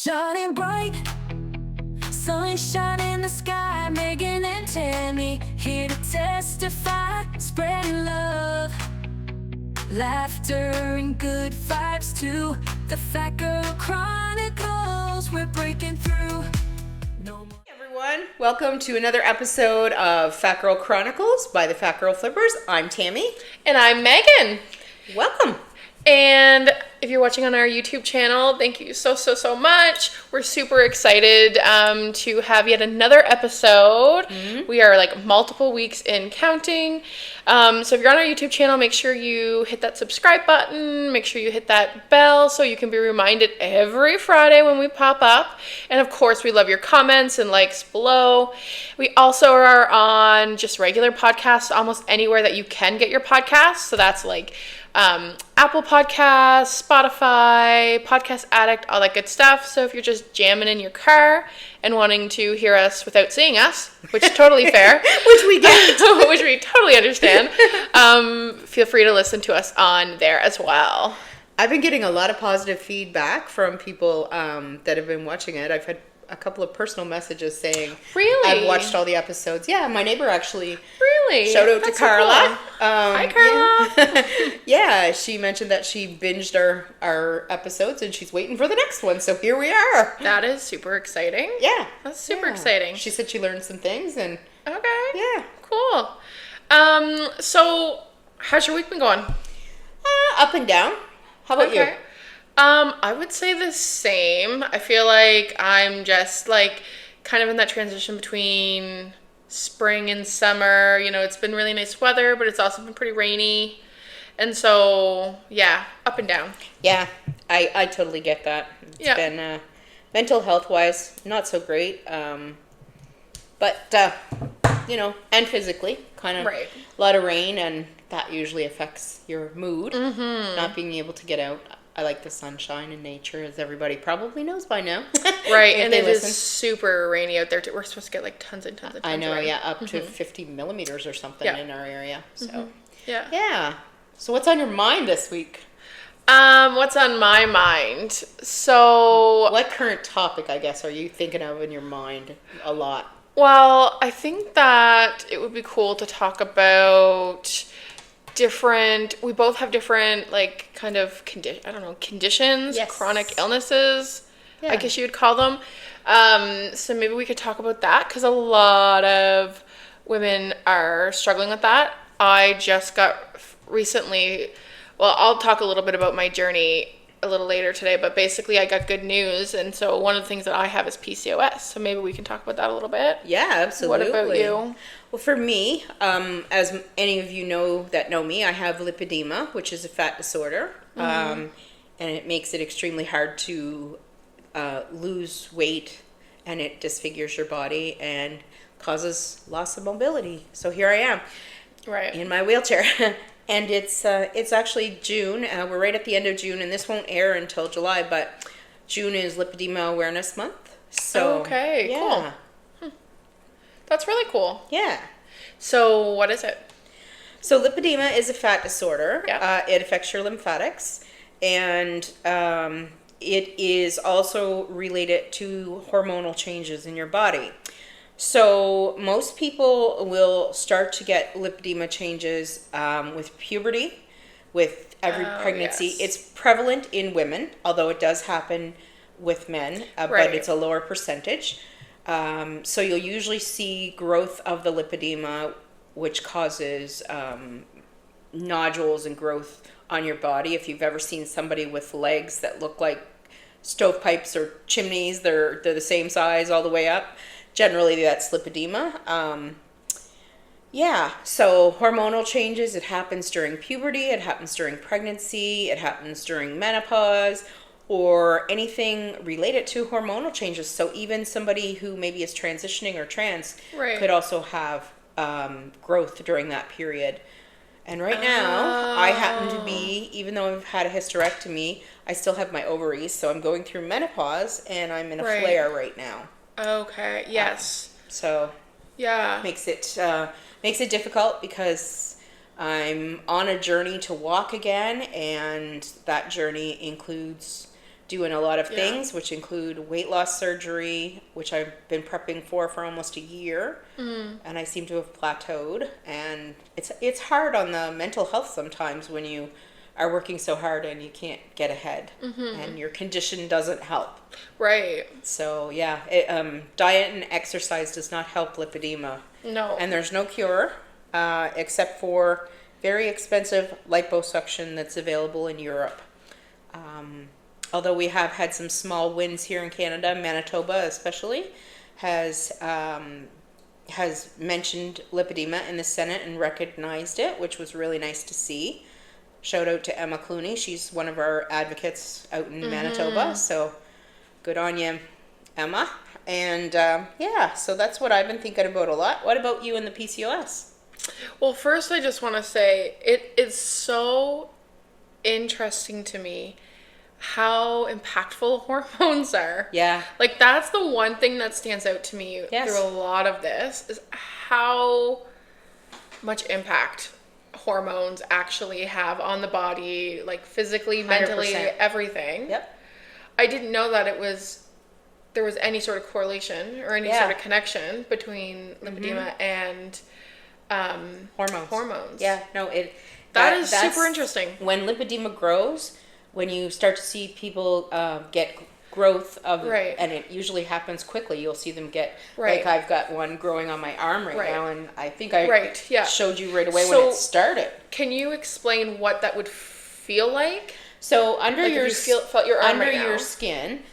Shining bright, sunshine in the sky. Megan and Tammy here to testify, spreading love, laughter and good vibes too. The Fat Girl Chronicles, we're breaking through. No more. Hey everyone, welcome to another episode of Fat Girl Chronicles by the Fat Girl Flippers. I'm Tammy. And I'm Megan. Welcome. And if you're watching on our YouTube channel, thank you so much. We're super excited to have yet another episode. Mm-hmm. We are like multiple weeks in counting. So if you're on our YouTube channel, make sure you hit that subscribe button. Make sure you hit that bell so you can be reminded every Friday when we pop up. And of course, we love your comments and likes below. We also are on just regular podcasts, almost anywhere that you can get your podcasts. So that's like Apple Podcasts, Spotify, Podcast Addict, all that good stuff. So if you're just jamming in your car and wanting to hear us without seeing us, which is totally fair, which we get, which we totally understand, feel free to listen to us on there as well. I've been getting a lot of positive feedback from people that have been watching it. I've had a couple of personal messages saying, really? I've watched all the episodes. Yeah, my neighbor actually. Really? Shout out That's to Carla. So cool. Hi, Carla. Yeah, she mentioned that she binged our episodes and she's waiting for the next one. So here we are. That is super exciting. Yeah. That's super exciting. She said she learned some things and. Okay. Yeah. Cool. So how's your week been going? Up and down. How about you? I would say the same. I feel like I'm just like kind of in that transition between spring and summer. You know, it's been really nice weather, but it's also been pretty rainy. And so, yeah, up and down. Yeah, I totally get that. It's been mental health wise, not so great. But, you know, and physically, kind of a lot of rain, and that usually affects your mood, not being able to get out. I like the sunshine and nature, as everybody probably knows by now. Right, and it is super rainy out there too. We're supposed to get like tons and tons of I know, of rain. yeah, up to 50 millimeters or something in our area. So, yeah. So what's on your mind this week? What's on my mind? So, what current topic, I guess, are you thinking of in your mind a lot? Well, I think that it would be cool to talk about we both have different like kind of conditions, chronic illnesses, I guess you would call them. So maybe we could talk about that, because a lot of women are struggling with that. I just got recently, well, I'll talk a little bit about my journey a little later today, but basically I got good news, and so one of the things that I have is PCOS, so maybe we can talk about that a little bit. Yeah, absolutely. What about you? Well, for me, as any of you know that know me, I have lipedema, which is a fat disorder, and it makes it extremely hard to lose weight, and it disfigures your body and causes loss of mobility. So here I am, in my wheelchair. And it's actually June. We're right at the end of June, and this won't air until July, but June is Lipedema Awareness Month. So cool. That's really cool. Yeah. So what is it? So lipedema is a fat disorder. Yeah. It affects your lymphatics, and it is also related to hormonal changes in your body. So most people will start to get lipedema changes with puberty, with every pregnancy. Yes. It's prevalent in women, although it does happen with men, but it's a lower percentage. So you'll usually see growth of the lipedema, which causes nodules and growth on your body. If you've ever seen somebody with legs that look like stovepipes or chimneys, they're the same size all the way up. Generally, that's lipedema. So hormonal changes, it happens during puberty, it happens during pregnancy, it happens during menopause, or anything related to hormonal changes. So even somebody who maybe is transitioning or trans could also have growth during that period. And right now, I happen to be, even though I've had a hysterectomy, I still have my ovaries, so I'm going through menopause, and I'm in a flare right now. Okay. Yes. So makes it difficult, because I'm on a journey to walk again, and that journey includes doing a lot of things, which include weight loss surgery, which I've been prepping for almost a year, and I seem to have plateaued. And it's hard on the mental health sometimes when you are working so hard and you can't get ahead, and your condition doesn't help. Right. So yeah, diet and exercise does not help lipedema. No. And there's no cure, except for very expensive liposuction that's available in Europe. Although we have had some small wins here in Canada, Manitoba especially has mentioned lipedema in the Senate and recognized it, which was really nice to see. Shout out to Emma Clooney. She's one of our advocates out in Manitoba. So good on you, Emma. And yeah, so that's what I've been thinking about a lot. What about you and the PCOS? Well, first I just want to say it is so interesting to me how impactful hormones are. Yeah. Like, that's the one thing that stands out to me through a lot of this, is how much impact hormones actually have on the body, like physically, mentally, 100%. Everything. Yep. I didn't know that there was any sort of correlation or any sort of connection between lipedema and hormones. Yeah, no, that's that's super interesting. When lipedema grows, when you start to see people get growth of, and it usually happens quickly. You'll see them get, like I've got one growing on my arm right now, and I think I showed you right away when it started. Can you explain what that would feel like? So under like your felt your arm under right your now. skin,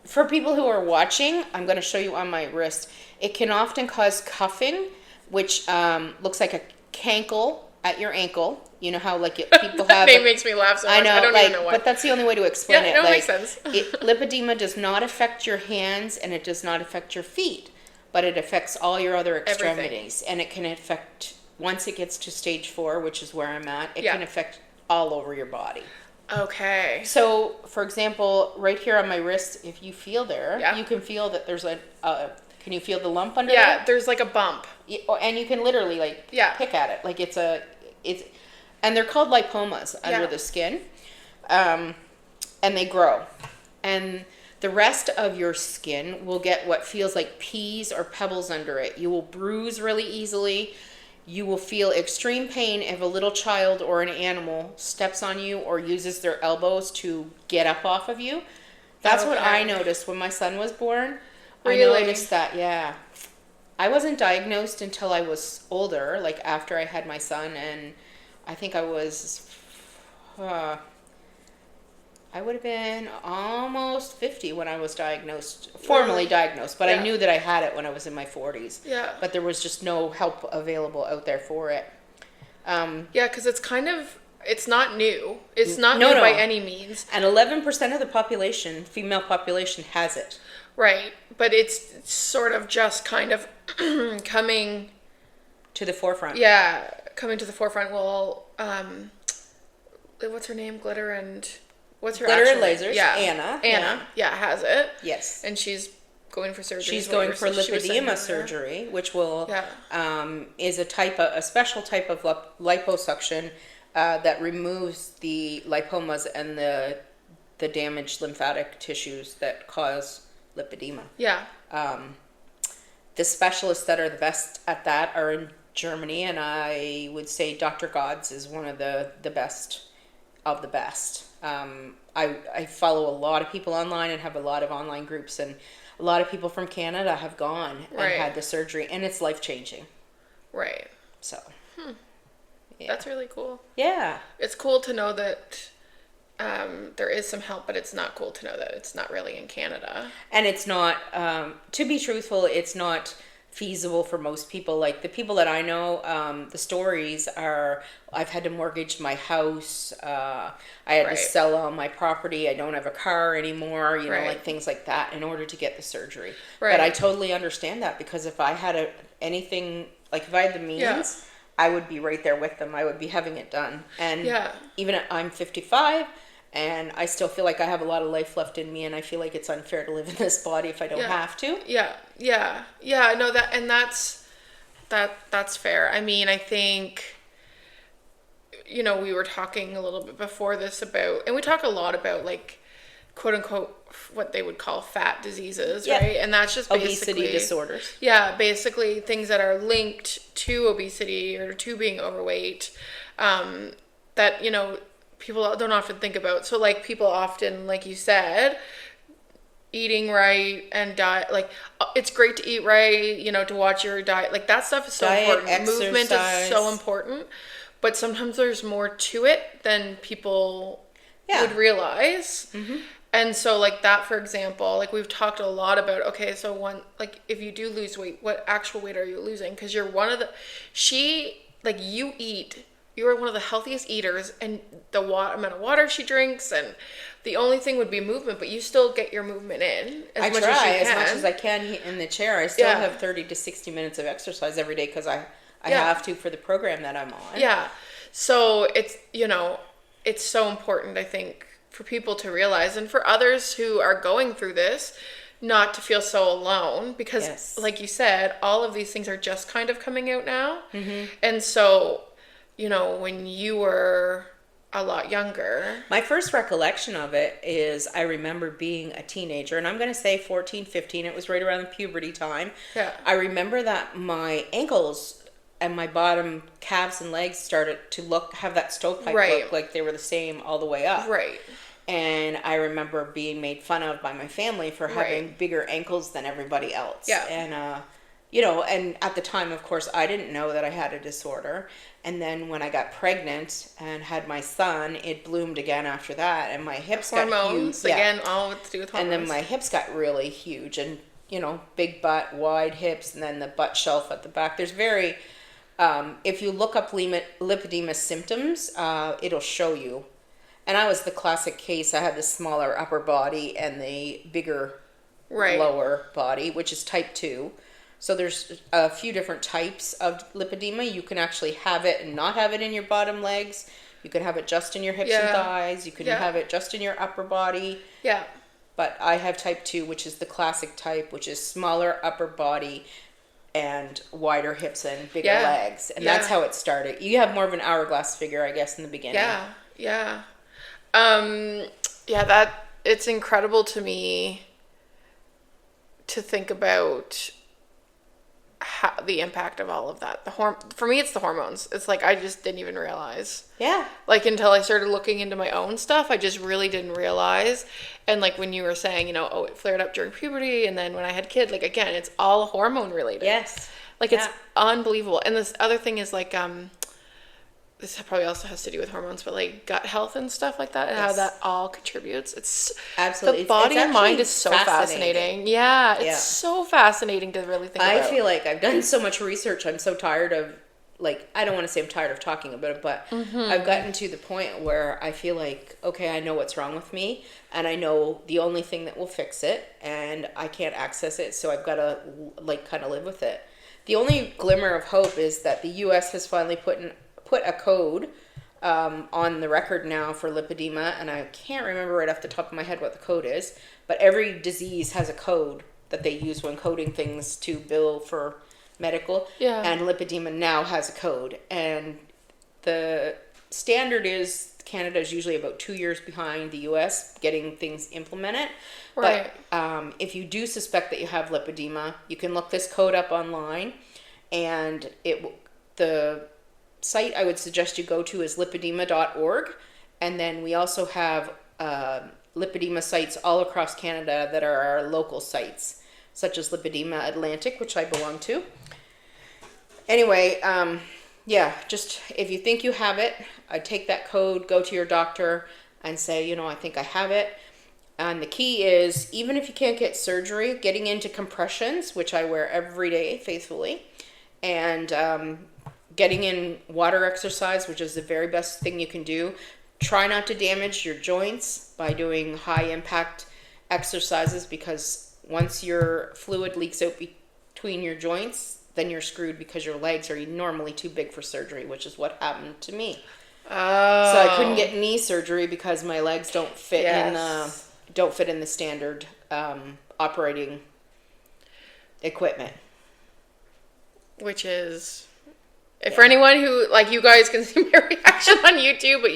for people who are watching, I'm going to show you on my wrist. It can often cause cuffing, which looks like a cankle at your ankle. You know how like people have. That makes me laugh so much. I know, I don't even know why. But that's the only way to explain it. No, it like, makes sense. Lipedema does not affect your hands and it does not affect your feet, but it affects all your other extremities. Everything. And it can affect, once it gets to stage 4, which is where I'm at, it can affect all over your body. Okay. So, for example, right here on my wrist, if you feel there, you can feel that there's can you feel the lump under there? Yeah, there's like a bump. And you can literally like pick at it. Like and they're called lipomas under the skin. And they grow. And the rest of your skin will get what feels like peas or pebbles under it. You will bruise really easily. You will feel extreme pain if a little child or an animal steps on you or uses their elbows to get up off of you. That's what I noticed when my son was born. Really? I noticed that, yeah. I wasn't diagnosed until I was older, like after I had my son, and I think I was, I would have been almost 50 when I was formally diagnosed, but I knew that I had it when I was in my 40s. Yeah. But there was just no help available out there for it. Yeah, because it's not new. It's not new by any means. And 11% of the population, female population, has it. Right, but it's sort of just kind of coming to the forefront. Yeah, coming to the forefront. Well, what's her name? Glitter and Lasers. Yeah, Anna. Yeah, has it. Yes, and she's going for surgery. She's going for lipedema surgery, which will is a special type of liposuction that removes the lipomas and the damaged lymphatic tissues that cause lipedema. Yeah. The specialists that are the best at that are in Germany, and I would say Dr. God's is one of the best of the best. I follow a lot of people online and have a lot of online groups, and a lot of people from Canada have gone and had the surgery, and it's life-changing. Right. So. Yeah. That's really cool. Yeah. It's cool to know that there is some help, but it's not cool to know that it's not really in Canada. And it's not, to be truthful, it's not feasible for most people. Like the people that I know, the stories are, I've had to mortgage my house. I had to sell all my property. I don't have a car anymore, you know, like things like that in order to get the surgery. Right. But I totally understand that, because if I had anything, like if I had the means, I would be right there with them. I would be having it done. And even I'm 55, and I still feel like I have a lot of life left in me, and I feel like it's unfair to live in this body if I don't have to. No, that's fair. I mean, I think, you know, we were talking a little bit before this about, and we talk a lot about like quote unquote what they would call fat diseases, Yeah. right? And that's just basically Obesity disorders. Yeah, basically things that are linked to obesity or to being overweight, that, you know, people don't often think about. So like people often, like you said, eating right and diet, like it's great to eat right, you know, to watch your diet, like that stuff is so important. Movement is so important, but sometimes there's more to it than people would realize. And so like that, for example, like we've talked a lot about, okay, so one, like if you do lose weight, what actual weight are you losing? Because you're one of the, you are one of the healthiest eaters, and the amount of water she drinks, and the only thing would be movement, but you still get your movement in as much as I can in the chair. I still have 30 to 60 minutes of exercise every day because I have to for the program that I'm on. Yeah. So it's, you know, it's so important, I think, for people to realize, and for others who are going through this, not to feel so alone, because like you said, all of these things are just kind of coming out now. And so, you know, when you were a lot younger. My first recollection of it is I remember being a teenager, and I'm going to say 14, 15. It was right around the puberty time. Yeah. I remember that my ankles and my bottom calves and legs started to have that stovepipe look, like they were the same all the way up. Right. And I remember being made fun of by my family for having bigger ankles than everybody else. Yeah. And, you know, and at the time, of course, I didn't know that I had a disorder. And then when I got pregnant and had my son, it bloomed again after that. And my hips got huge. Again, all to do with hormones. And then my hips got really huge. And, you know, big butt, wide hips, and then the butt shelf at the back. There's very, if you look up lipedema symptoms, it'll show you. And I was the classic case. I had the smaller upper body and the bigger lower body, which is type 2. So there's a few different types of lipedema. You can actually have it and not have it in your bottom legs. You can have it just in your hips and thighs. You can have it just in your upper body. Yeah. But I have type 2, which is the classic type, which is smaller upper body and wider hips and bigger legs. And that's how it started. You have more of an hourglass figure, I guess, in the beginning. Yeah. It's incredible to me to think about the impact of all of that. For me, it's the hormones. It's like I just didn't even realize. Yeah. Like until I started looking into my own stuff, I just really didn't realize. And like when you were saying, you know, oh, it flared up during puberty, and then when I had kids, like again, it's all hormone related. Yes. Like it's unbelievable. And this other thing is like this probably also has to do with hormones, but like gut health and stuff like that, and how that all contributes. It's absolutely the body and mind is so fascinating. Yeah, it's so fascinating to really think about. I feel like I've done so much research. I'm so tired of, like, I don't want to say I'm tired of talking about it, but I've gotten to the point where I feel like, okay, I know what's wrong with me, and I know the only thing that will fix it, and I can't access it, so I've got to like kind of live with it. The only glimmer of hope is that the U.S. has finally put a code on the record now for lipedema, and I can't remember right off the top of my head what the code is, but every disease has a code that they use when coding things to bill for medical, and lipedema now has a code, and the standard is Canada is usually about 2 years behind the US getting things implemented. But if you do suspect that you have lipedema, you can look this code up online, and the site I would suggest you go to is lipedema.org, and then we also have lipedema sites all across Canada that are our local sites, such as Lipedema Atlantic, which I belong to. Anyway, just if you think you have it, take that code, go to your doctor and say, you know, I think I have it. And the key is, even if you can't get surgery, getting into compressions, which I wear every day faithfully, and getting in water exercise, which is the very best thing you can do. Try not to damage your joints by doing high impact exercises, because once your fluid leaks out between your joints, then you're screwed, because your legs are normally too big for surgery, which is what happened to me. Oh. So I couldn't get knee surgery because my legs don't fit in the standard operating equipment. Which is, for anyone who, like, you guys can see my reaction on YouTube, but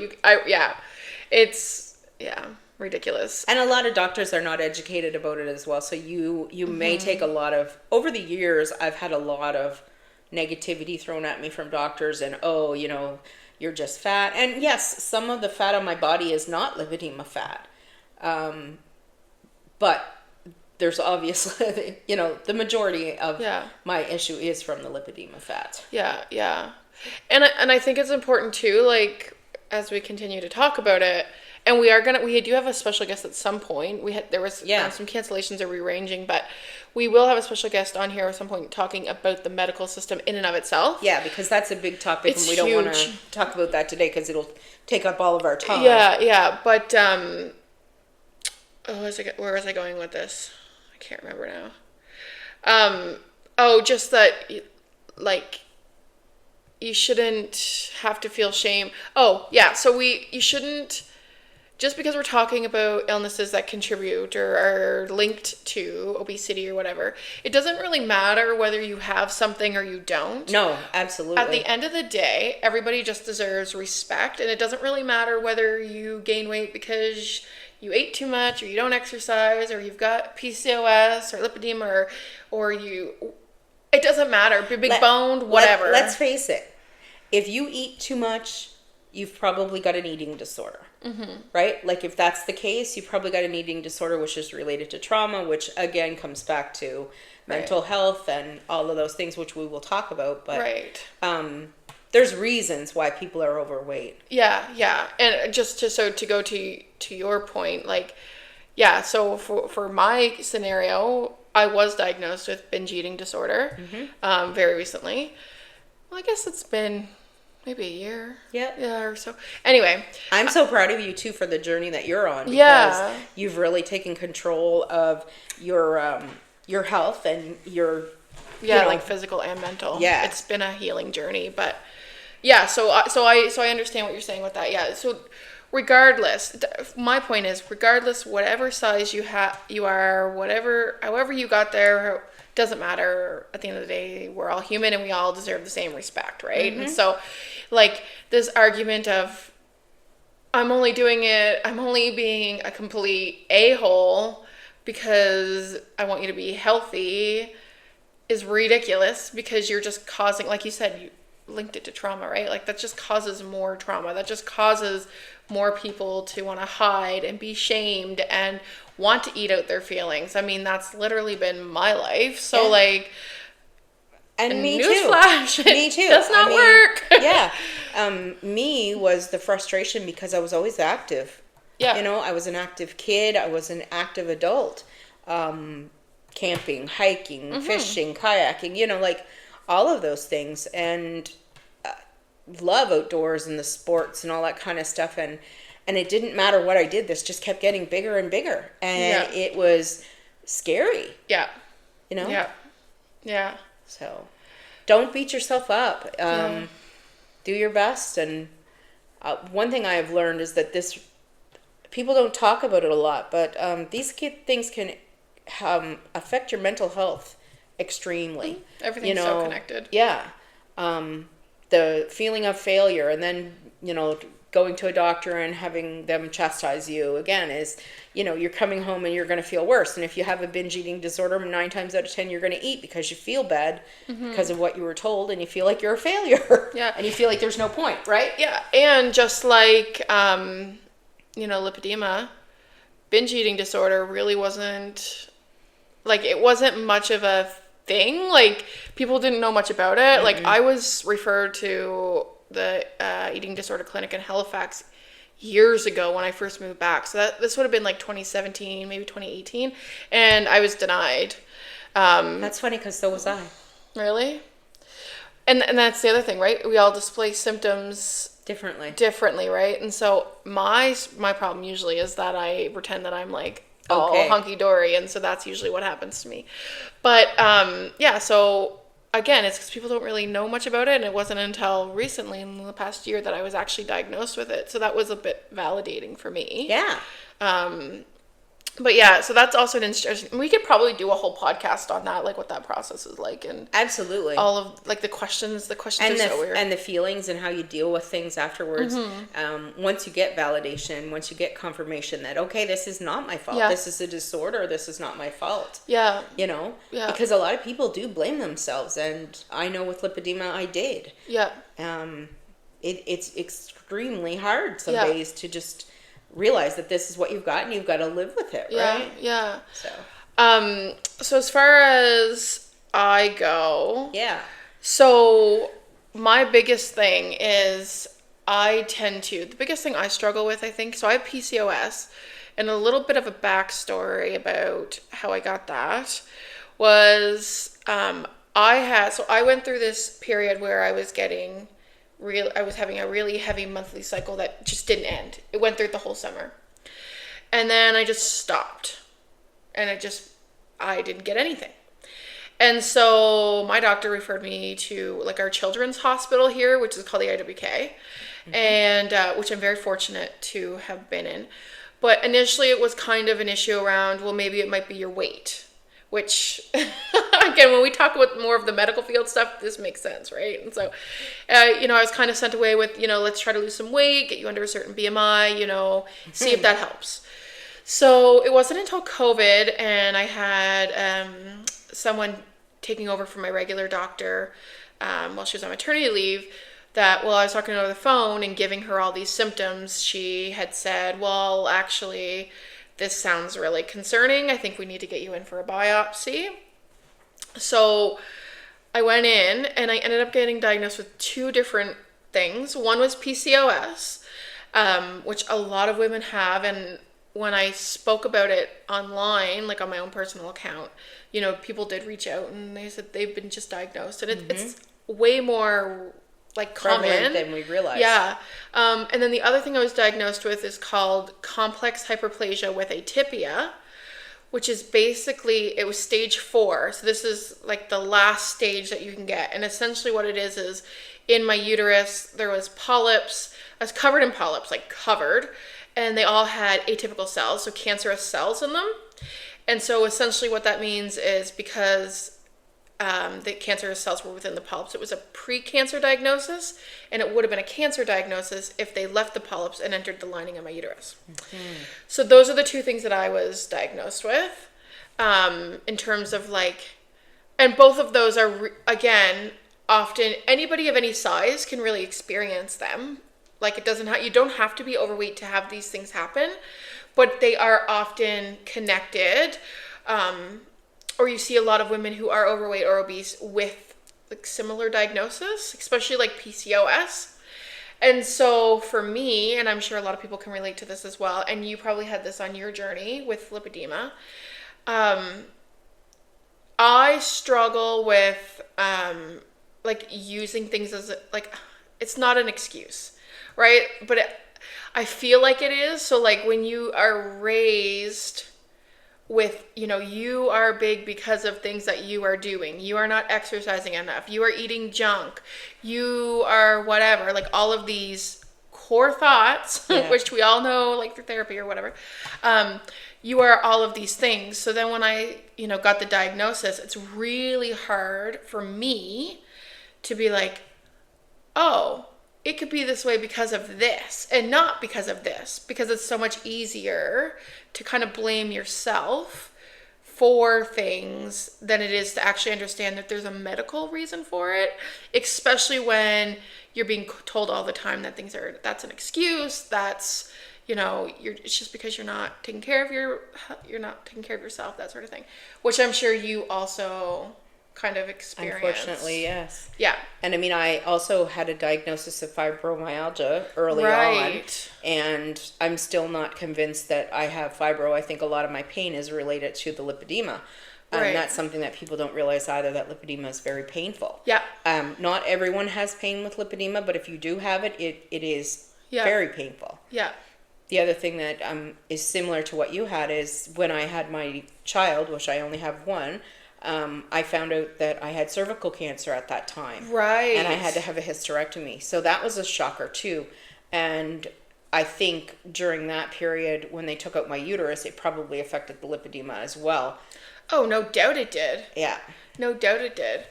ridiculous. And a lot of doctors are not educated about it as well. So you may take a lot of, over the years, I've had a lot of negativity thrown at me from doctors and, oh, you know, you're just fat. And yes, some of the fat on my body is not lipedema fat. But there's obviously, you know, the majority of my issue is from the lipedema fat. Yeah, yeah. And I think it's important too, like, as we continue to talk about it, and we do have a special guest at some point. There was some cancellations or rearranging, but we will have a special guest on here at some point talking about the medical system in and of itself. Yeah, because that's a big topic, and we don't want to talk about that today because it'll take up all of our time. Yeah, yeah, but where was I going with this? I can't remember now. Just that, like, you shouldn't have to feel shame. Oh, yeah, so you shouldn't, just because we're talking about illnesses that contribute or are linked to obesity or whatever, it doesn't really matter whether you have something or you don't. No, absolutely. At the end of the day, everybody just deserves respect, and it doesn't really matter whether you gain weight because you ate too much or you don't exercise or you've got PCOS or lipedema or you... It doesn't matter. Big boned, whatever. Let's face it. If you eat too much, you've probably got an eating disorder. Mm-hmm. Right? Like, if that's the case, you've probably got an eating disorder which is related to trauma, which again comes back to mental health and all of those things, which we will talk about. But there's reasons why people are overweight. Yeah, yeah. And just to go to your point, like, yeah, so for my scenario, I was diagnosed with binge eating disorder very recently. Well, I guess it's been maybe a year. Yeah, or so. Anyway. I'm so proud of you, too, for the journey that you're on. Because you've really taken control of your health and your... Yeah, like physical and mental. Yeah. It's been a healing journey. But, yeah, so I understand what you're saying with that. Yeah, so... Regardless, my point is, regardless, whatever size you are, however you got there, doesn't matter. At the end of the day, we're all human and we all deserve the same respect, right? Mm-hmm. And so, like, this argument of, I'm only being a complete a-hole because I want you to be healthy is ridiculous, because you're just causing, like you said, you linked it to trauma, right? Like, that just causes more trauma. That just causes more people to want to hide and be shamed and want to eat out their feelings. I mean, that's literally been my life. So and me too. Newsflash, me too. Does not work. Me was the frustration because I was always active. Yeah. You know, I was an active kid. I was an active adult. Camping, hiking, fishing, kayaking, you know, like all of those things. And love outdoors and the sports and all that kind of stuff, and it didn't matter what I did, this just kept getting bigger and bigger, and it was scary. You know. So don't beat yourself up. Do your best. And one thing I have learned is that people don't talk about it a lot, but these things can affect your mental health extremely. Everything's so connected. The feeling of failure, and then, you know, going to a doctor and having them chastise you again is, you know, you're coming home and you're going to feel worse. And if you have a binge eating disorder, 9 times out of 10, you're going to eat because you feel bad because of what you were told, and you feel like you're a failure. Yeah. And you feel like there's no point, right? Yeah. And just like, you know, lipedema, binge eating disorder really wasn't, like, it wasn't much of a thing. Like, people didn't know much about it. Like, I was referred to the eating disorder clinic in Halifax years ago when I first moved back. So this would have been like 2017, maybe 2018, and I was denied. That's funny, because so was I. Really? And that's the other thing, right? We all display symptoms differently, right? And so my problem usually is that I pretend that I'm like all hunky-dory, and so that's usually what happens to me. But so again, it's because people don't really know much about it, and it wasn't until recently, in the past year, that I was actually diagnosed with it. So that was a bit validating for me. But yeah, so that's also an interesting. We could probably do a whole podcast on that, like what that process is like, and absolutely all of like the questions. The questions and are so weird. and the feelings and how you deal with things afterwards. Once you get validation, once you get confirmation that okay, this is not my fault. Yeah. This is a disorder. This is not my fault. Yeah. You know. Yeah. Because a lot of people do blame themselves, and I know with lipedema, I did. Yeah. It's extremely hard some days to just realize that this is what you've got and you've got to live with it, right? Yeah. So as far as I go, so my biggest thing is the biggest thing I struggle with, I think, so I have PCOS, and a little bit of a backstory about how I got that was, I went through this period where I was having a really heavy monthly cycle that just didn't end. It went through the whole summer. And then I just stopped. And I didn't get anything. And so my doctor referred me to like our children's hospital here, which is called the IWK, and which I'm very fortunate to have been in. But initially it was kind of an issue around, well, maybe it might be your weight. Which, again, when we talk about more of the medical field stuff, this makes sense, right? And so, I was kind of sent away with, let's try to lose some weight, get you under a certain BMI, see if that helps. So it wasn't until COVID and I had someone taking over for my regular doctor while she was on maternity leave that while I was talking over the phone and giving her all these symptoms, she had said, well, actually, this sounds really concerning. I think we need to get you in for a biopsy. So I went in and I ended up getting diagnosed with 2 different things. One was PCOS, which a lot of women have. And when I spoke about it online, like on my own personal account, people did reach out and they said they've been just diagnosed. And it's way more like common than we realize. Yeah. And then the other thing I was diagnosed with is called complex hyperplasia with atypia, which is basically, it was stage 4. So this is like the last stage that you can get. And essentially what it is in my uterus, there was polyps. I was covered in polyps, like covered. And they all had atypical cells, so cancerous cells in them. And so essentially what that means is because the cancerous cells were within the polyps, it was a pre-cancer diagnosis, and it would have been a cancer diagnosis if they left the polyps and entered the lining of my uterus. So those are the 2 things that I was diagnosed with in terms of and both of those are, again, often anybody of any size can really experience them. Like you don't have to be overweight to have these things happen, but they are often connected. Or you see a lot of women who are overweight or obese with like similar diagnosis, especially like PCOS. And so for me, and I'm sure a lot of people can relate to this as well, and you probably had this on your journey with lipedema, I struggle with using things as it's not an excuse, right? But I feel like it is. So like when you are raised with, you are big because of things that you are doing. You are not exercising enough. You are eating junk. You are whatever, like all of these core thoughts, which we all know, like through therapy or whatever. You are all of these things. So then when I, got the diagnosis, it's really hard for me to be like, oh, it could be this way because of this and not because of this, because it's so much easier to kind of blame yourself for things than it is to actually understand that there's a medical reason for it, especially when you're being told all the time that that's an excuse, that's, it's just because you're not taking care of yourself, that sort of thing, which I'm sure you also kind of experience. Unfortunately, yes. Yeah. And I mean, I also had a diagnosis of fibromyalgia early on, and I'm still not convinced that I have fibro. I think a lot of my pain is related to the lipedema. And that's something that people don't realize either, that lipedema is very painful. Yeah. Not everyone has pain with lipedema, but if you do have it, it is very painful. Yeah. The other thing that is similar to what you had is when I had my child, which I only have one, I found out that I had cervical cancer at that time. Right. And I had to have a hysterectomy. So that was a shocker too. And I think during that period when they took out my uterus, it probably affected the lipedema as well. Oh, no doubt it did. Yeah. No doubt it did.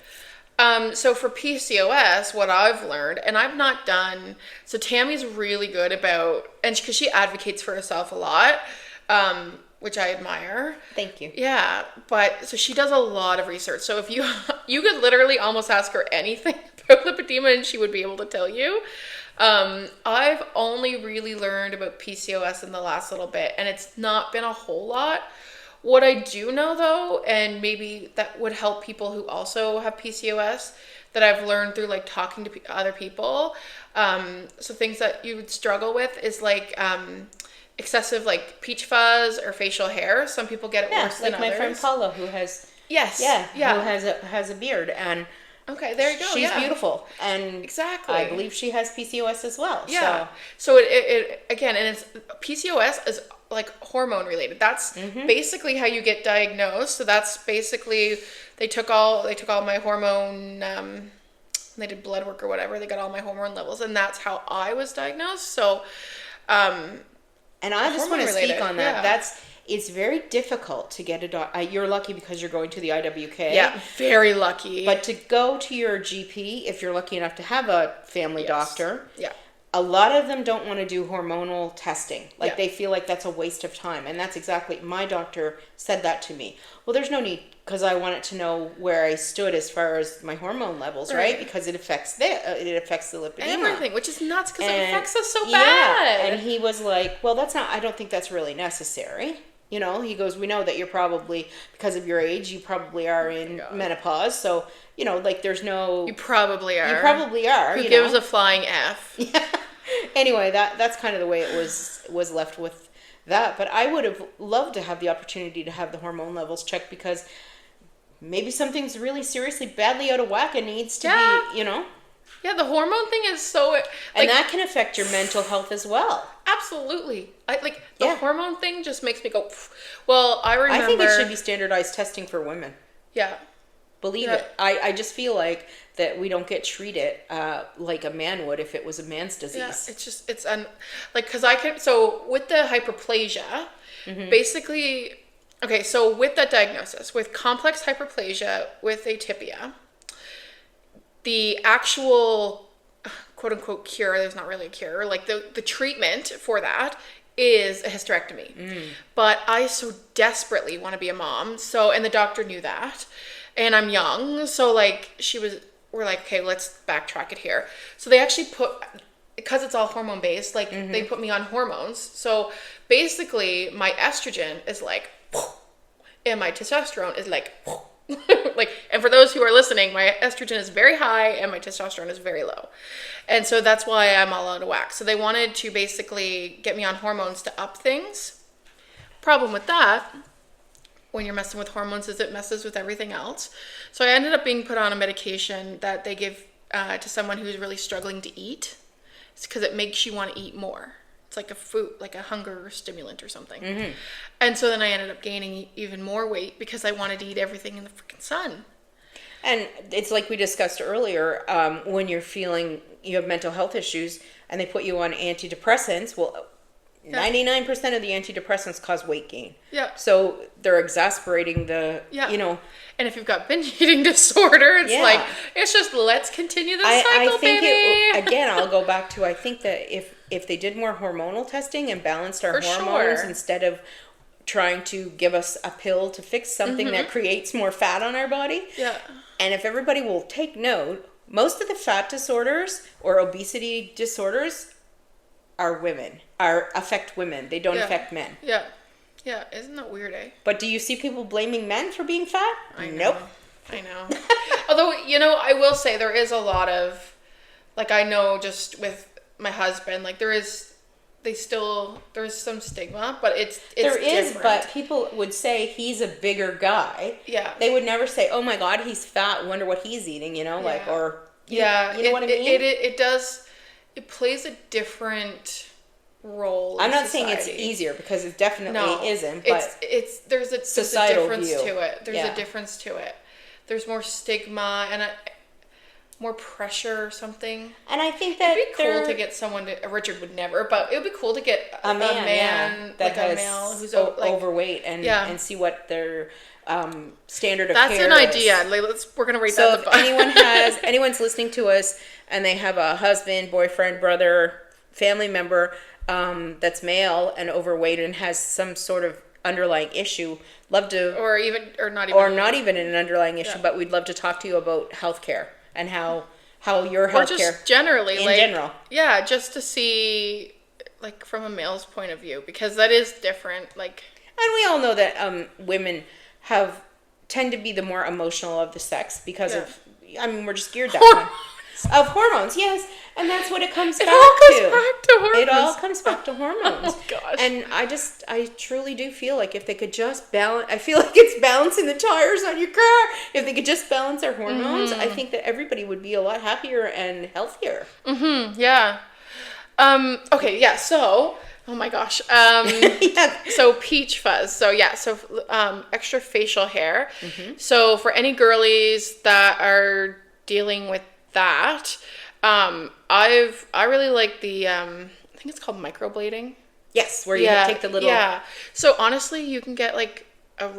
So for PCOS, what I've learned, and I've not done, so Tammy's really good about, and because she advocates for herself a lot, which I admire. Thank you. Yeah, but so she does a lot of research. So if you could literally almost ask her anything about lipedema and she would be able to tell you. I've only really learned about PCOS in the last little bit, and it's not been a whole lot. What I do know though, and maybe that would help people who also have PCOS, that I've learned through like talking to other people. So things that you would struggle with is like excessive like peach fuzz or facial hair. Some people get it worse than like others. my friend Paula, who has who has a beard, and okay, there you go. She's beautiful, and exactly. I believe she has PCOS as well. Yeah. So it again, and it's PCOS is like hormone related. That's basically how you get diagnosed. So that's basically they took all my hormone. They did blood work or whatever. They got all my hormone levels, and that's how I was diagnosed. So, and I just want to speak on that. Yeah. It's very difficult to get a doctor. You're lucky because you're going to the IWK. Yeah, very lucky. But to go to your GP, if you're lucky enough to have a family doctor, yeah, a lot of them don't want to do hormonal testing. Like Yeah. they feel like that's a waste of time. And that's exactly, my doctor said that to me. Well, there's no need, because I wanted to know where I stood as far as my hormone levels, right? Because it affects the lipedema. everything, which is nuts because it affects us so Yeah, bad. and he was like, well, I don't think that's really necessary. You know, he goes, we know that you're probably, because of your age, you probably are in menopause. So, you know, like there's no... You probably are. You probably are. Who gives a flying F? Yeah. Anyway, that's kind of the way it was left with that. But I would have loved to have the opportunity to have the hormone levels checked, because maybe something's really seriously badly out of whack and needs to be, you know... Yeah, the hormone thing is so... Like, and that can affect your mental health as well. Absolutely. The hormone thing just makes me go... Well, I remember... I think it should be standardized testing for women. Yeah. Believe it. I just feel like that we don't get treated like a man would if it was a man's disease. Yeah, it's just... because I can... So, with the hyperplasia, basically... Okay, so with that diagnosis, with complex hyperplasia with atypia... The actual quote unquote cure, there's not really a cure, like the treatment for that is a hysterectomy. But I so desperately want to be a mom. So, and the doctor knew that, and I'm young. So like we're like, okay, let's backtrack it here. So they actually because it's all hormone based, like they put me on hormones. So basically my estrogen is like, and my testosterone is like, like, and for those who are listening, my estrogen is very high and my testosterone is very low. And so that's why I'm all out of whack. So they wanted to basically get me on hormones to up things. Problem with that, when you're messing with hormones, is it messes with everything else. So I ended up being put on a medication that they give to someone who's really struggling to eat. It's because it makes you want to eat more. It's like a food, like a hunger stimulant or something. And so then I ended up gaining even more weight because I wanted to eat everything in the freaking sun. And it's like we discussed earlier, when you have mental health issues and they put you on antidepressants, well, 99% of the antidepressants cause weight gain. Yeah. So they're exasperating you know. And if you've got binge eating disorder, it's like, it's just, let's continue the cycle, I think baby. Again, I'll go back to, I think that if they did more hormonal testing and balanced our hormones instead of trying to give us a pill to fix something that creates more fat on our body. Yeah. And if everybody will take note, most of the fat disorders or obesity disorders affect women. They don't affect men. Yeah. Yeah, isn't that weird, eh? But do you see people blaming men for being fat? I know. Nope. I know. Although, I will say there is a lot of, like, I know just with my husband, like, there's some stigma, but it's there is, different. but people would say he's a bigger guy. Yeah. They would never say, oh my God, he's fat, wonder what he's eating, like, or, you know what I mean? It plays a different role. I'm not society. saying it's easier, because it definitely isn't, but there's a societal difference view. to it. There's a difference to it. There's more stigma, and more pressure or something. And I think that It'd be cool to get someone to, Richard would never, but it would be cool to get a man that like has a male who's overweight and see what their standard of That's care an is. idea. Like, we're gonna rate So that. if anyone's listening to us and they have a husband, boyfriend, brother, family member that's male and overweight and has some sort of underlying issue, love to or not even an underlying issue, but we'd love to talk to you about healthcare and how your or healthcare just generally in general. Yeah, just to see like from a male's point of view, because that is different. Like, and we all know that women tend to be the more emotional of the sex because of, I mean, we're just geared that way. Of hormones, yes, and that's what it comes back to. It all comes back to hormones. Oh gosh! And I truly do feel like if they could just balance, I feel like it's balancing the tires on your car. If they could just balance their hormones, I think that everybody would be a lot happier and healthier. Yeah. Okay. Yeah. So. Oh my gosh. So peach fuzz. So yeah. So extra facial hair. So for any girlies that are dealing with that, I really like the I think it's called microblading. Yes, where you take the little. Yeah. So honestly, you can get like a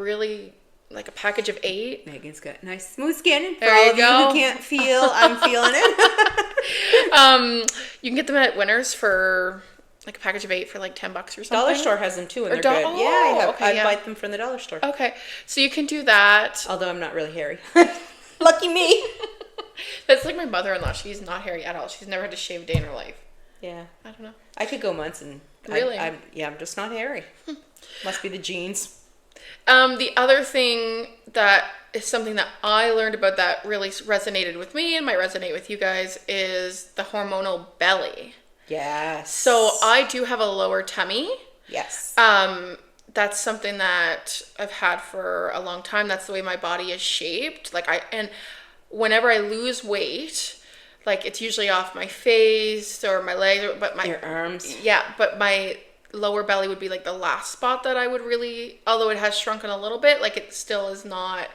package of 8. Megan's got nice smooth skin. For There all you of go. you who can't feel, I'm feeling it. You can get them at Winners for like a package of 8 for like $10 or something. Dollar store has them too, and Or they're good. oh, Yeah, okay, I buy them from the dollar store. Okay, so you can do that. Although I'm not really hairy. Lucky me. That's like my mother-in-law. She's not hairy at all. She's never had to shave a day in her life. Yeah. I don't know. I could go months and Really? I'm just not hairy. Must be the genes. The other thing that is something that I learned about that really resonated with me and might resonate with you guys is the hormonal belly. Yes. So I do have a lower tummy. Yes. That's something that I've had for a long time. That's the way my body is shaped. And whenever I lose weight, like it's usually off my face or my legs, your arms. Yeah, but my lower belly would be like the last spot that I would really, although it has shrunken a little bit, like it still is not,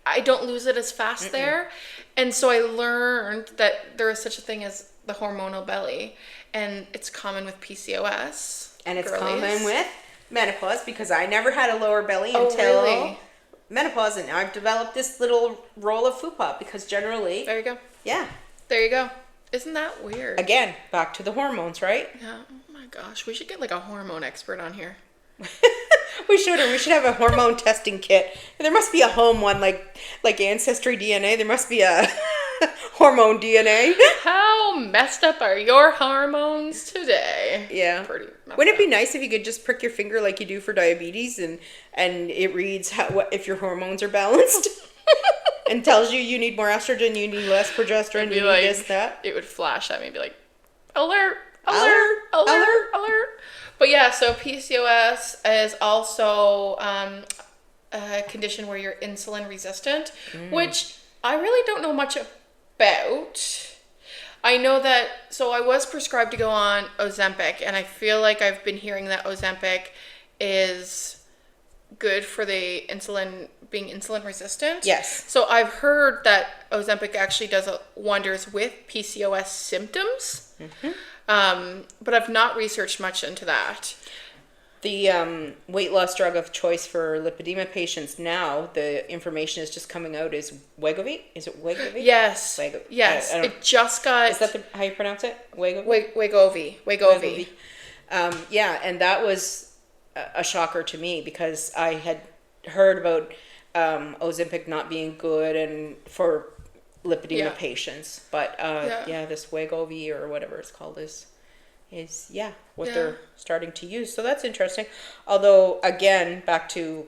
I don't lose it as fast there. And so I learned that there is such a thing as the hormonal belly, and it's common with PCOS. And it's common with menopause, because I never had a lower belly until menopause, and now I've developed this little roll of fupa because generally... There you go. Yeah. There you go. Isn't that weird? Again, back to the hormones, right? Yeah. Oh my gosh, we should get like a hormone expert on here. We should have a hormone testing kit. There must be a home one, like Ancestry DNA. There must be a hormone DNA. How messed up are your hormones today? Yeah. Wouldn't it be nice if you could just prick your finger like you do for diabetes, and it reads if your hormones are balanced, and tells you need more estrogen, you need less progesterone, you need this, that. It would flash at me and be like, alert, alert, alert, alert, alert. But yeah, so PCOS is also a condition where you're insulin resistant, which I really don't know much about. I know that, so I was prescribed to go on Ozempic, and I feel like I've been hearing that Ozempic is good for the being insulin resistant. Yes. So I've heard that Ozempic actually does wonders with PCOS symptoms. But I've not researched much into that. The weight loss drug of choice for lipedema patients now, the information is just coming out, is Wegovy. Is it Wegovy? Yes. Yes. It just got... Is that how you pronounce it? Wegovy? Wegovy. Yeah, and that was a shocker to me, because I had heard about Ozempic not being good and for lipedema patients, but this Wegovy or whatever it's called is what they're starting to use. So that's interesting. Although again, back to,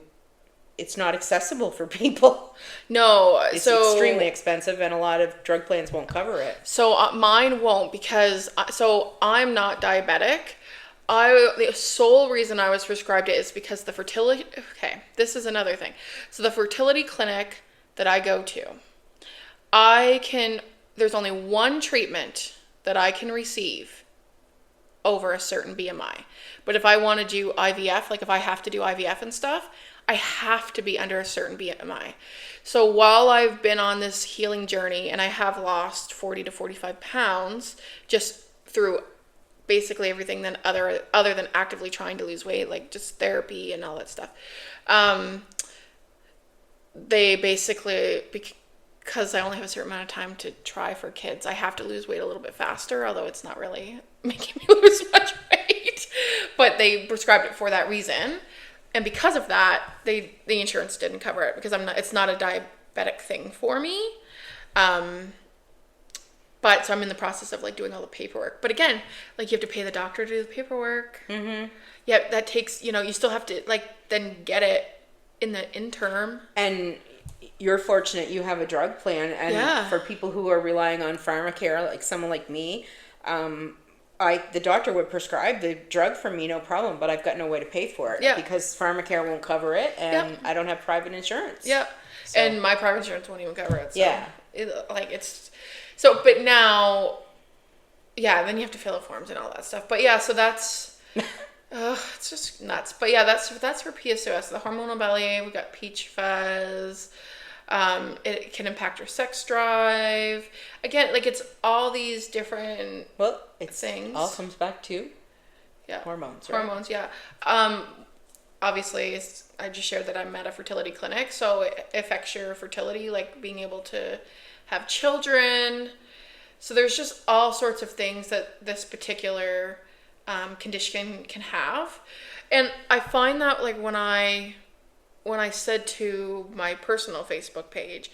it's not accessible for people. No, it's extremely expensive, and a lot of drug plans won't cover it. So mine won't, because I'm not diabetic. The sole reason I was prescribed it is because the fertility. Okay, this is another thing. So the fertility clinic that I go to, there's only one treatment that I can receive over a certain BMI. But if I want to do IVF, like if I have to do IVF and stuff, I have to be under a certain BMI. So while I've been on this healing journey and I have lost 40 to 45 pounds just through basically everything then other than actively trying to lose weight, like just therapy and all that stuff. They basically, because I only have a certain amount of time to try for kids, I have to lose weight a little bit faster, although it's not really making me lose much weight. But they prescribed it for that reason. And because of that, the insurance didn't cover it because it's not a diabetic thing for me. But so I'm in the process of like doing all the paperwork. But again, like you have to pay the doctor to do the paperwork. Mm-hmm. Yeah, that takes, you still have to like then get it in the interim. And you're fortunate you have a drug plan. And for people who are relying on pharmacare, like someone like me, the doctor would prescribe the drug for me, no problem, but I've got no way to pay for it because pharmacare won't cover it, and I don't have private insurance. Yep. So. And my private insurance won't even cover it. So Yeah. But now, then you have to fill out forms and all that stuff. But so that's, it's just nuts. But that's for PCOS, the hormonal belly. We got peach fuzz. It can impact your sex drive. Again, like it's all these different things. All comes back to hormones. Right? Hormones, yeah. Obviously, I just shared that I'm at a fertility clinic, so it affects your fertility, like being able to have children. So there's just all sorts of things that this particular condition can have. And I find that like when I said to my personal Facebook page,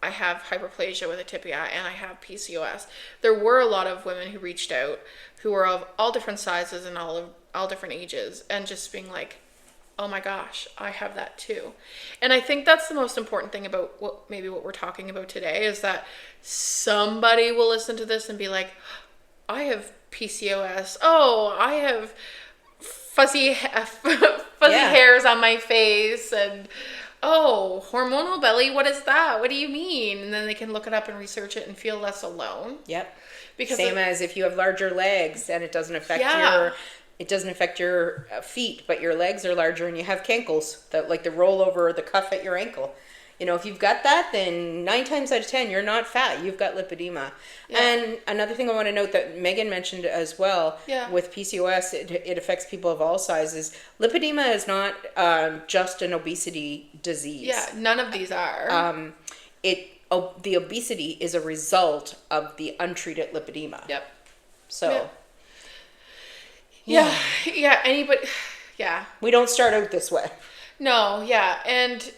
I have hyperplasia with a tibia and I have PCOS, there were a lot of women who reached out who were of all different sizes and all different ages, and just being like, oh my gosh, I have that too. And I think that's the most important thing about what we're talking about today, is that somebody will listen to this and be like, I have PCOS. Oh, I have fuzzy hairs on my face, and hormonal belly, what is that? What do you mean? And then they can look it up and research it and feel less alone. Yep. Because as if you have larger legs and it doesn't affect your feet, but your legs are larger and you have cankles, like the rollover, the cuff at your ankle. If you've got that, then 9 times out of 10, you're not fat. You've got lipedema. Yeah. And another thing I want to note that Megan mentioned as well, with PCOS, it affects people of all sizes. Lipedema is not just an obesity disease. Yeah, none of these are. The obesity is a result of the untreated lipedema. Yep. So. Yeah. We don't start out this way. No, and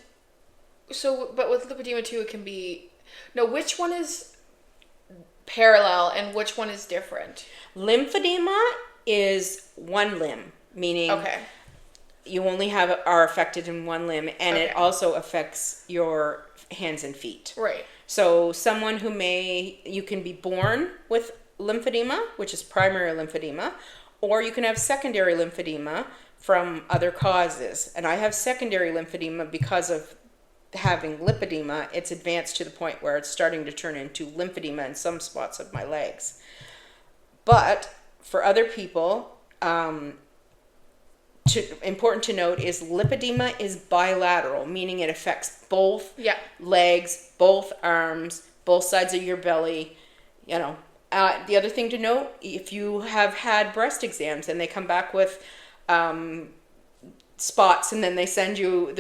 so, but with lipedema too, it can be, which one is parallel and which one is different? Lymphedema is one limb, meaning you only are affected in one limb, and it also affects your hands and feet. Right. So someone you can be born with lymphedema, which is primary lymphedema, or you can have secondary lymphedema from other causes. And I have secondary lymphedema because of having lipedema. It's advanced to the point where it's starting to turn into lymphedema in some spots of my legs. But for other people, important to note is lipedema is bilateral, meaning it affects both legs, both arms, both sides of your belly. The other thing to note, if you have had breast exams and they come back with spots, and then they send you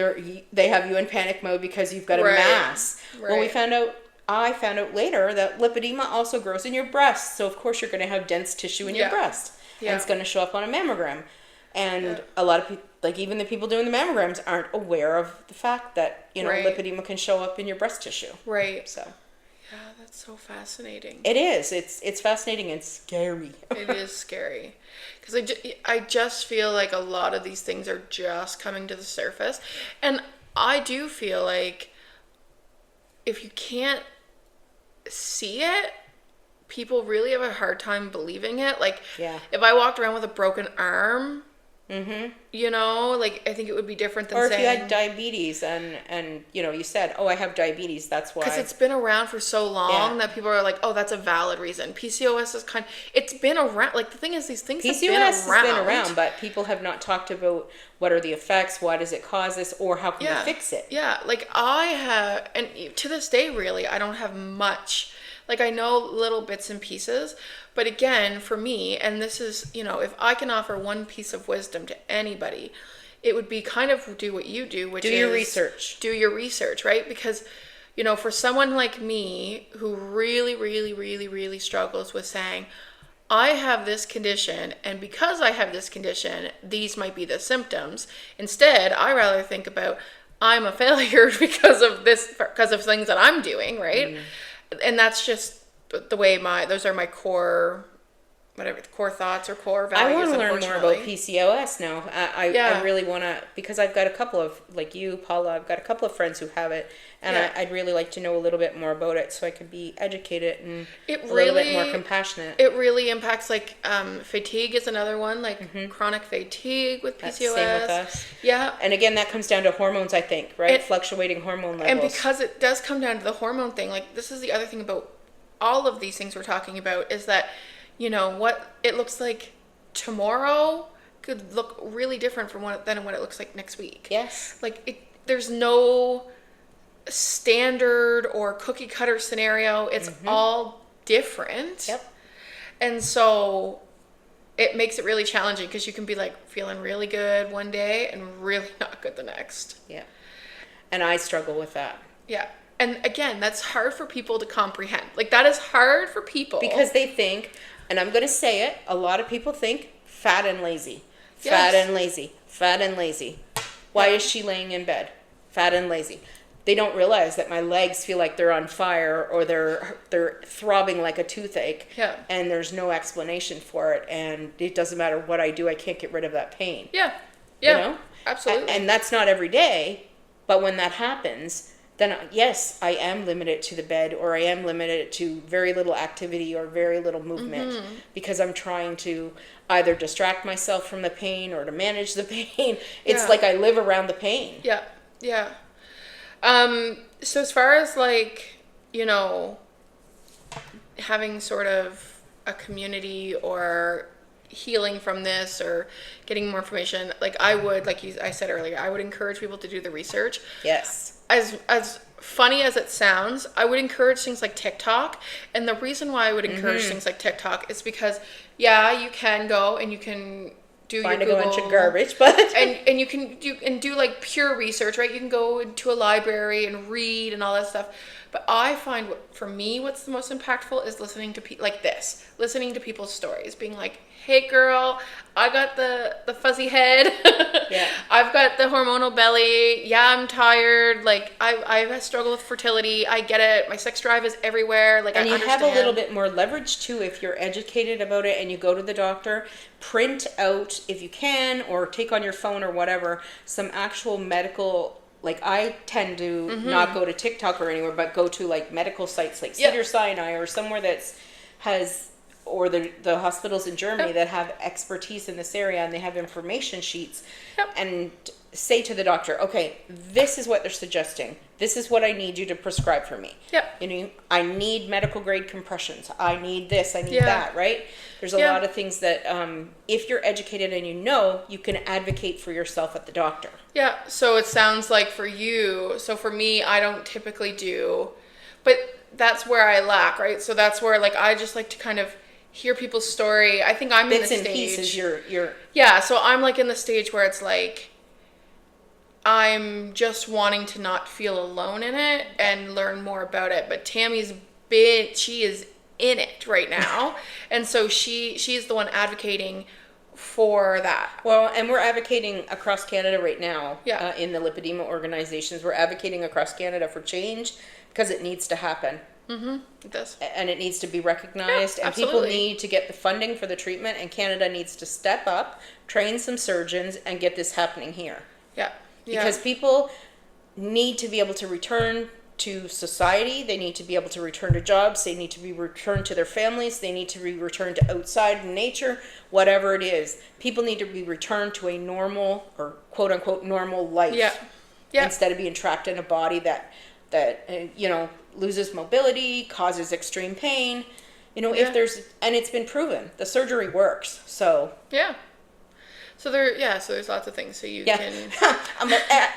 they have you in panic mode because you've got a mass. Well, I found out later that lipedema also grows in your breast, so of course you're going to have dense tissue in your breast, and it's going to show up on a mammogram. And a lot of people, like even the people doing the mammograms, aren't aware of the fact that lipedema can show up in your breast tissue. Right. So. Yeah, that's so fascinating. It is. It's fascinating and scary. It is scary. Because I just feel like a lot of these things are just coming to the surface. And I do feel like if you can't see it, people really have a hard time believing it. Like, if I walked around with a broken arm, You know, like, I think it would be different than Or saying... if you had diabetes and you know, you said, oh, I have diabetes, that's why. Because it's been around for so long Yeah. that people are like, oh, that's a valid reason. PCOS is it's been around. Like, the thing is, these things PCOS has been around, but people have not talked about what are the effects, why does it cause this, or how can we fix it. Yeah, like, I have, and to this day, really, I don't have much. Like, I know little bits and pieces, but again, for me, and this is, you know, if I can offer one piece of wisdom to anybody, it would be kind of do what you do, which is... Do your research. Do your research, right? Because, you know, for someone like me who really, really, really, really struggles with saying, I have this condition, and because I have this condition, these might be the symptoms. Instead, I rather think about, I'm a failure because of things that I'm doing, right? And that's just the way those are my core, whatever, core thoughts or core values. I want to learn more about PCOS now. I really want to, because I've got a couple of, like you, Paula, I've got a couple of friends who have it, and I'd really like to know a little bit more about it so I could be educated and a little bit more compassionate. It really impacts, like, fatigue is another one, like chronic fatigue with PCOS. That's the same with us. Yeah. And again, that comes down to hormones, I think, right? Fluctuating hormone levels. And because it does come down to the hormone thing, like, this is the other thing about all of these things we're talking about, is that, you know, what it looks like tomorrow could look really different than what it looks like next week. Yes. Like, there's no standard or cookie cutter scenario. It's all different. Yep. And so it makes it really challenging, because you can be like feeling really good one day and really not good the next. Yeah. And I struggle with that. Yeah. And again, that's hard for people to comprehend. Like, that is hard for people. Because they think, and I'm going to say it, a lot of people think fat and lazy. Yes. Fat and lazy. Fat and lazy. Why is she laying in bed? Fat and lazy. They don't realize that my legs feel like they're on fire, or they're throbbing like a toothache. Yeah. And there's no explanation for it, and it doesn't matter what I do, I can't get rid of that pain. Yeah. Yeah. You know? Absolutely. And that's not every day, but when that happens, then yes, I am limited to the bed, or I am limited to very little activity or very little movement, because I'm trying to either distract myself from the pain or to manage the pain. It's like I live around the pain. Yeah. Yeah. So as far as, like, you know, having sort of a community or healing from this or getting more information, like, I would, like I said earlier, I would encourage people to do the research. Yes. As funny as it sounds, I would encourage things like TikTok. And the reason why I would encourage things like TikTok is because, you can go and you can do Find your a Google, bunch of garbage, but and you can do like pure research, right? You can go into a library and read and all that stuff. But I find what's the most impactful is listening to listening to people's stories, being like, hey girl, I got the fuzzy head. Yeah. I've got the hormonal belly. Yeah, I'm tired. Like, I struggle with fertility. I get it. My sex drive is everywhere. Like, and I you understand. have a little bit more leverage too if you're educated about it and you go to the doctor. Print out, if you can, or take on your phone or whatever, some actual medical. Like, I tend to not go to TikTok or anywhere, but go to like medical sites like Cedars-Sinai or somewhere or the hospitals in Germany that have expertise in this area, and they have information sheets, and say to the doctor, okay, this is what they're suggesting. This is what I need you to prescribe for me. Yep. You know, I need medical grade compressions. I need this. I need that, right? There's a lot of things that if you're educated and you can advocate for yourself at the doctor. Yeah, so it sounds like for you, so for me, I don't typically do, but that's where I lack, right? So that's where, like, I just like to kind of hear people's story. I think I'm Bits in the and stage. pieces, you're Yeah, so I'm like in the stage where it's like, I'm just wanting to not feel alone in it and learn more about it. But Tammy's she is in it right now. And so she's the one advocating for that. Well, and we're advocating across Canada right now. Yeah. In the lipedema organizations, we're advocating across Canada for change because it needs to happen. It does. And it needs to be recognized, and absolutely. people need to get the funding for the treatment, and Canada needs to step up, train some surgeons, and get this happening here. Yeah. Because people need to be able to return to society. They need to be able to return to jobs. They need to be returned to their families. They need to be returned to outside nature, whatever it is. People need to be returned to a normal or quote unquote normal life. Yeah. Yeah. Instead of being trapped in a body that loses mobility, causes extreme pain. If there's, and it's been proven, the surgery works. So yeah. So there's lots of things. So you can.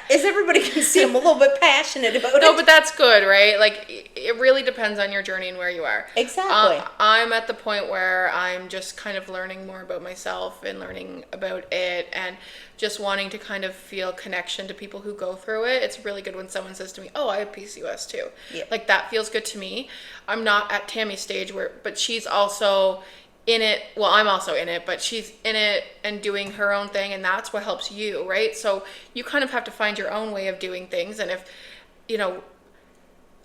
As everybody can see, I'm a little bit passionate about it. No, but that's good, right? Like, it really depends on your journey and where you are. Exactly. I'm at the point where I'm just kind of learning more about myself and learning about it, and just wanting to kind of feel connection to people who go through it. It's really good when someone says to me, "Oh, I have PCOS too." Yeah. Like, that feels good to me. I'm not at Tammy's stage but she's also in it. Well, I'm also in it, but she's in it and doing her own thing, and that's what helps you, right? So you kind of have to find your own way of doing things. And if,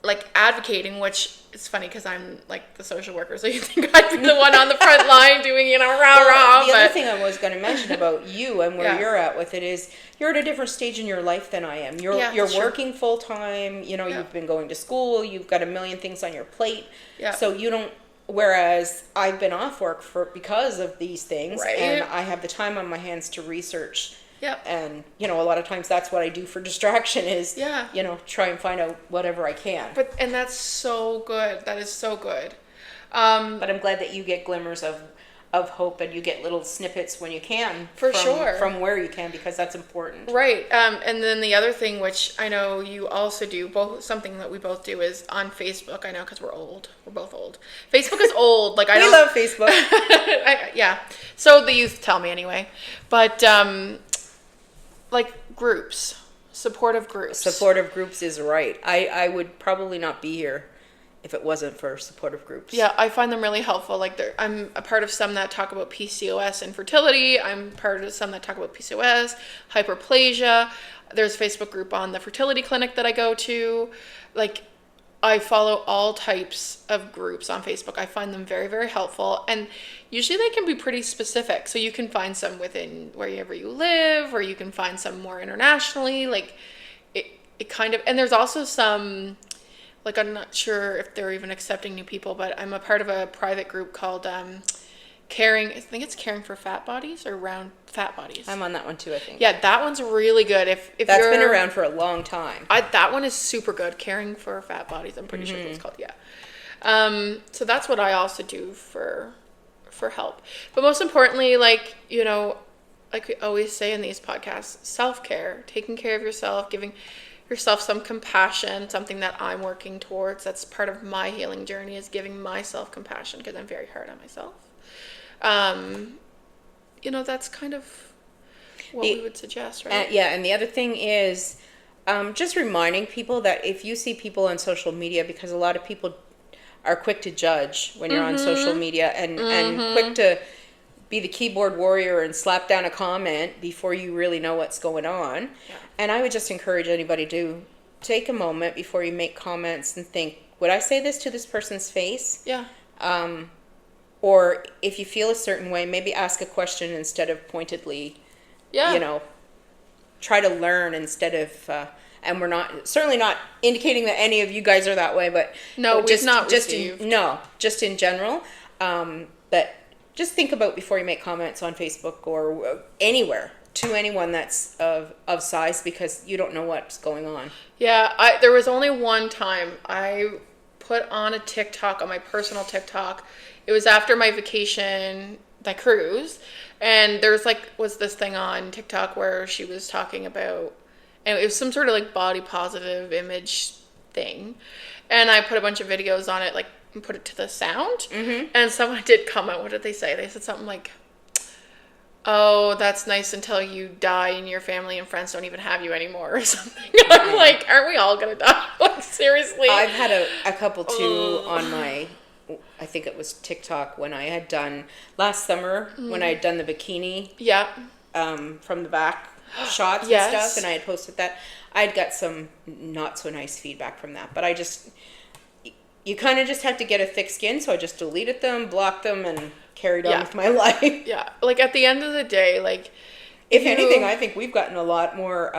like, advocating, which is funny because I'm like the social worker, so you think I'd be the one on the front line doing, rah. The other thing I was going to mention about you and where you're at with it is you're at a different stage in your life than I am. You're working full time. You've been going to school. You've got a million things on your plate. Yeah. So you don't. Whereas I've been off work because of these things, right. And I have the time on my hands to research. Yep. And, a lot of times that's what I do for distraction is, try and find out whatever I can. And that's so good. That is so good. But I'm glad that you get glimmers of hope, and you get little snippets when you can. From where you can, because that's important. Right. And then the other thing, which I know you also do, something that we both do, is on Facebook. I know, because we're old. We're both old. Facebook is old. Like, we love Facebook. Yeah. So the youth tell me anyway. But, like, groups. Supportive groups. Supportive groups is right. I would probably not be here if it wasn't for supportive groups. Yeah, I find them really helpful. Like, I'm a part of some that talk about PCOS and fertility. I'm part of some that talk about PCOS, hyperplasia. There's a Facebook group on the fertility clinic that I go to. Like, I follow all types of groups on Facebook. I find them very, very helpful. And usually they can be pretty specific. So you can find some within wherever you live, or you can find some more internationally. Like, it kind of, and there's also some, like, I'm not sure if they're even accepting new people, but I'm a part of a private group called Caring for Fat Bodies, or Round Fat Bodies. I'm on that one too, I think. Yeah, that one's really good. If that's been around for a long time. That one is super good. Caring for Fat Bodies, I'm pretty sure that's called. Yeah. So that's what I also do for help. But most importantly, like we always say in these podcasts, self-care, taking care of yourself, giving yourself some compassion, something that I'm working towards. That's part of my healing journey, is giving myself compassion, because I'm very hard on myself. That's kind of what we would suggest, right? And the other thing is just reminding people that if you see people on social media, because a lot of people are quick to judge when you're on social media, and quick to be the keyboard warrior and slap down a comment before you really know what's going on. Yeah. And I would just encourage anybody to take a moment before you make comments and think, would I say this to this person's face? Yeah. Or if you feel a certain way, maybe ask a question instead of pointedly, try to learn instead of, and we're certainly not indicating that any of you guys are that way, but just in general, but just think about before you make comments on Facebook or anywhere to anyone that's of size, because you don't know what's going on. Yeah, there was only one time I put on a TikTok, on my personal TikTok. It was after my vacation, my cruise, and there was this thing on TikTok where she was talking about, and it was some sort of like body positive image thing, and I put a bunch of videos on it, like, and put it to the sound, and someone did comment. What did they say? They said something like, "Oh, that's nice until you die and your family and friends don't even have you anymore," or something. I'm like, aren't we all gonna die? Like, seriously. I've had a couple too on my, I think it was TikTok, when I had done last summer, when I had done the bikini from the back shots and stuff, and I had posted that. I had got some not so nice feedback from that, but you kind of just have to get a thick skin, so I just deleted them, blocked them, and carried on with my life. Yeah, like, at the end of the day, like, if anything, I think we've gotten a lot more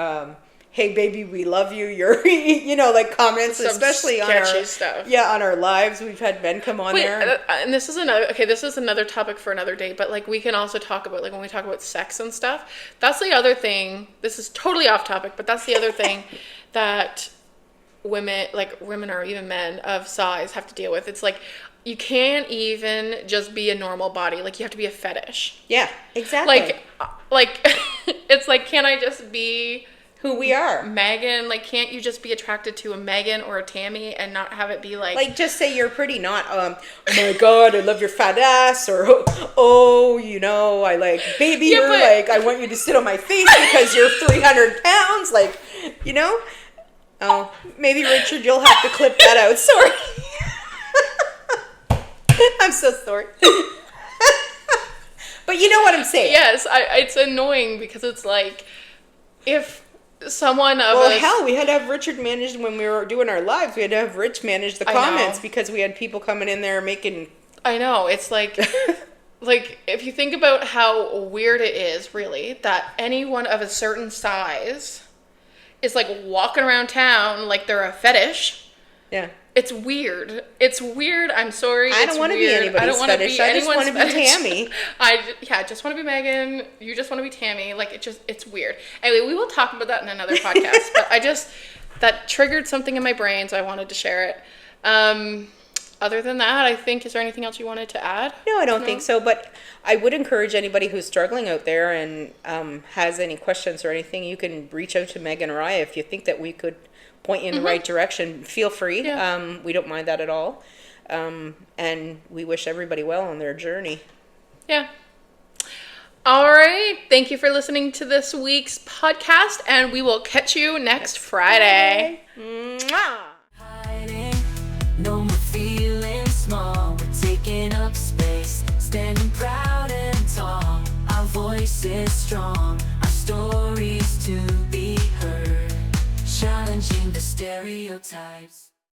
hey baby, we love you, you're, you know, like comments, Some especially on sketchy our stuff. Yeah, on our lives. We've had men come on Wait, there. and this is another topic for another day, but like we can also talk about, like when we talk about sex and stuff, that's the other thing. This is totally off topic, but that's the other thing that women or even men of size have to deal with. It's like you can't even just be a normal body. Like you have to be a fetish. Yeah, exactly. Like it's like, can I just be who we are? Megan? Like, can't you just be attracted to a Megan or a Tammy and not have it be like just say you're pretty, not oh my god, I love your fat ass, or oh, you know, I like baby, Yeah, you're like, I want you to sit on my face because you're 300 pounds, like, you know. Oh, maybe Richard, you'll have to clip that out. Sorry. I'm so sorry. But you know what I'm saying. Yes, it's annoying because it's like, if someone of Well, us... hell, we had to have Richard managed when we were doing our lives. We had to have Rich manage the comments because we had people coming in there making... I know, it's like... like, if you think about how weird it is, really, that anyone of a certain size is like walking around town like they're a fetish. Yeah. It's weird. It's weird. I'm sorry. I don't want to be anybody's fetish. I just want to be Tammy. I just want to be Megan. You just want to be Tammy. Like, it's weird. Anyway, we will talk about that in another podcast. But that triggered something in my brain, so I wanted to share it. Other than that, I think, is there anything else you wanted to add? No, I don't think so. But I would encourage anybody who's struggling out there and has any questions or anything, you can reach out to Megan or I if you think that we could point you in the right direction. Feel free. Yeah. We don't mind that at all. And we wish everybody well on their journey. Yeah. All right. Thank you for listening to this week's podcast, and we will catch you next Friday. Mwah! Hiding, no more feeling small. We're taking up space, standing proud and tall. Our voice is strong, our stories to be heard, challenging the stereotypes.